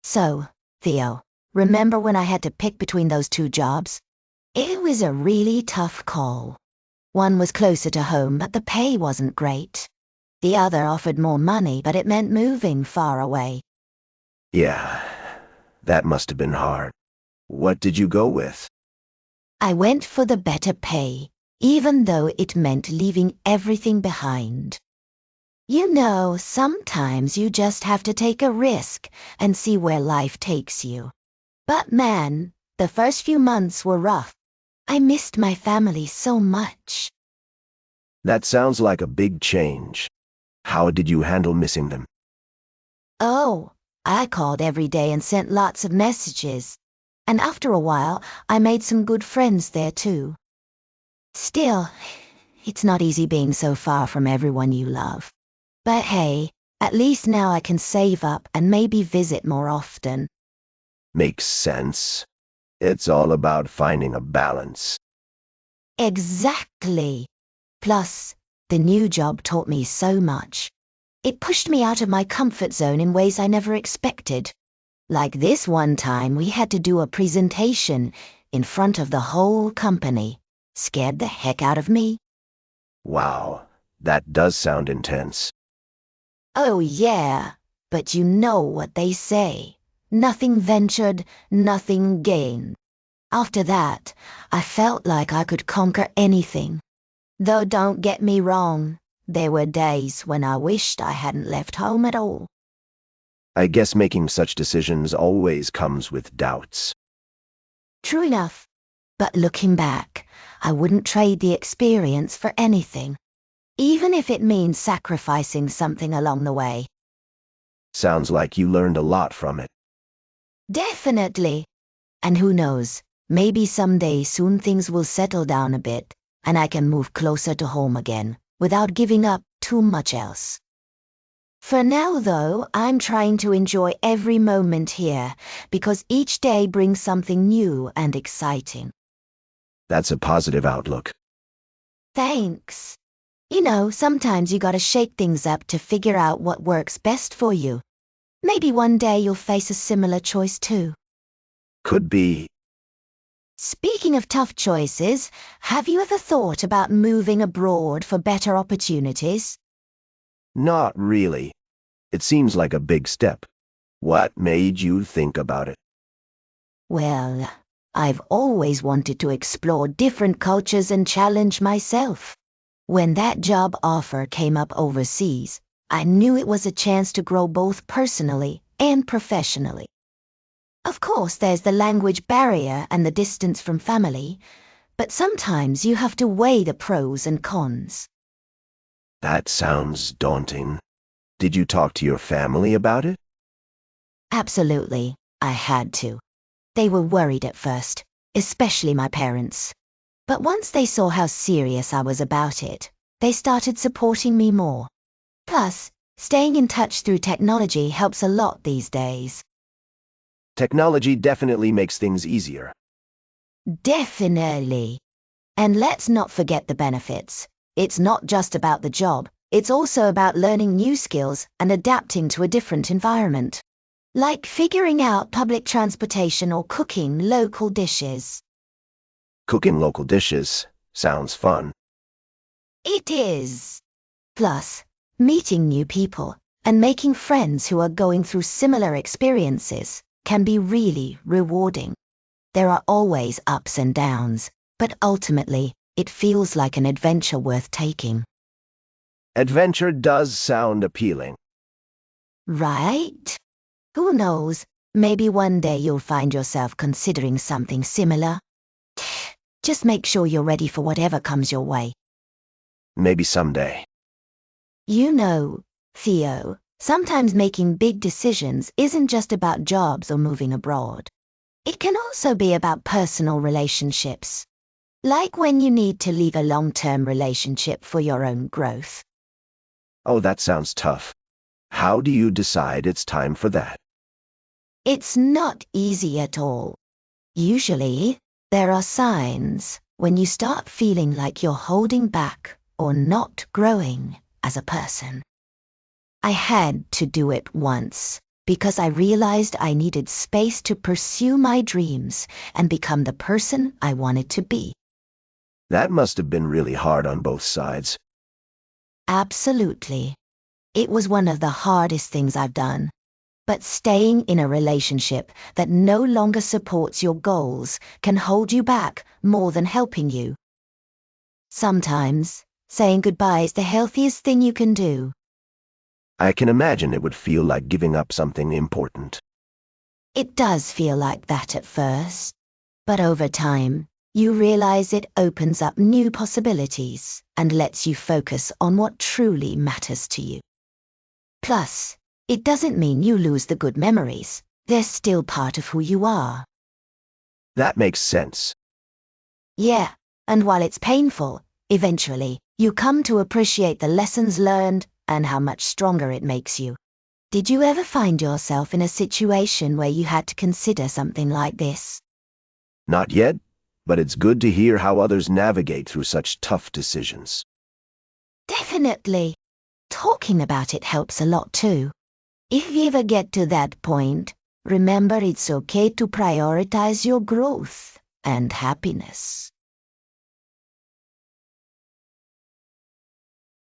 So, Theo, remember when I had to pick between those two jobs? It was a really tough call. One was closer to home, but the pay wasn't great. The other offered more money, but it meant moving far away. Yeah, that must have been hard. What did you go with? I went for the better pay, even though it meant leaving everything behind. You know, sometimes you just have to take a risk and see where life takes you. But man, the first few months were rough. I missed my family so much. That sounds like a big change. How did you handle missing them? Oh, I called every day and sent lots of messages. And after a while, I made some good friends there too. Still, it's not easy being so far from everyone you love. But hey, at least now I can save up and maybe visit more often. Makes sense. It's all about finding a balance. Exactly. Plus, the new job taught me so much. It pushed me out of my comfort zone in ways I never expected. Like this one time we had to do a presentation in front of the whole company. Scared the heck out of me. Wow, that does sound intense. Oh yeah, but you know what they say. Nothing ventured, nothing gained. After that, I felt like I could conquer anything. Though don't get me wrong, there were days when I wished I hadn't left home at all. I guess making such decisions always comes with doubts. True enough. But looking back, I wouldn't trade the experience for anything, even if it means sacrificing something along the way. Sounds like you learned a lot from it. Definitely. And who knows, maybe someday soon things will settle down a bit, and I can move closer to home again, without giving up too much else. For now, though, I'm trying to enjoy every moment here, because each day brings something new and exciting. That's a positive outlook. Thanks. You know, sometimes you gotta shake things up to figure out what works best for you. Maybe one day you'll face a similar choice too. Could be. Speaking of tough choices, have you ever thought about moving abroad for better opportunities? Not really. It seems like a big step. What made you think about it? Well, I've always wanted to explore different cultures and challenge myself. When that job offer came up overseas, I knew it was a chance to grow both personally and professionally. Of course, there's the language barrier and the distance from family, but sometimes you have to weigh the pros and cons. That sounds daunting. Did you talk to your family about it? Absolutely, I had to. They were worried at first, especially my parents. But once they saw how serious I was about it, they started supporting me more. Plus, staying in touch through technology helps a lot these days. Technology definitely makes things easier. Definitely. And let's not forget the benefits. It's not just about the job, it's also about learning new skills and adapting to a different environment. Like figuring out public transportation or cooking local dishes. Cooking local dishes sounds fun. It is. Plus, meeting new people and making friends who are going through similar experiences can be really rewarding. There are always ups and downs, but ultimately, it feels like an adventure worth taking. Adventure does sound appealing. Right? Who knows, maybe one day you'll find yourself considering something similar. Just make sure you're ready for whatever comes your way. Maybe someday. You know, Theo, sometimes making big decisions isn't just about jobs or moving abroad. It can also be about personal relationships. Like when you need to leave a long-term relationship for your own growth. Oh, that sounds tough. How do you decide it's time for that? It's not easy at all. Usually, there are signs when you start feeling like you're holding back or not growing as a person. I had to do it once. because I realized I needed space to pursue my dreams and become the person I wanted to be. That must have been really hard on both sides. Absolutely. It was one of the hardest things I've done. But staying in a relationship that no longer supports your goals can hold you back more than helping you. Sometimes, saying goodbye is the healthiest thing you can do. I can imagine it would feel like giving up something important. It does feel like that at first, but over time, you realize it opens up new possibilities and lets you focus on what truly matters to you. Plus, it doesn't mean you lose the good memories. They're still part of who you are. That makes sense. Yeah, and while it's painful, eventually, you come to appreciate the lessons learned and how much stronger it makes you. Did you ever find yourself in a situation where you had to consider something like this? Not yet, but it's good to hear how others navigate through such tough decisions. Definitely. Talking about it helps a lot too. If you ever get to that point, remember it's okay to prioritize your growth and happiness.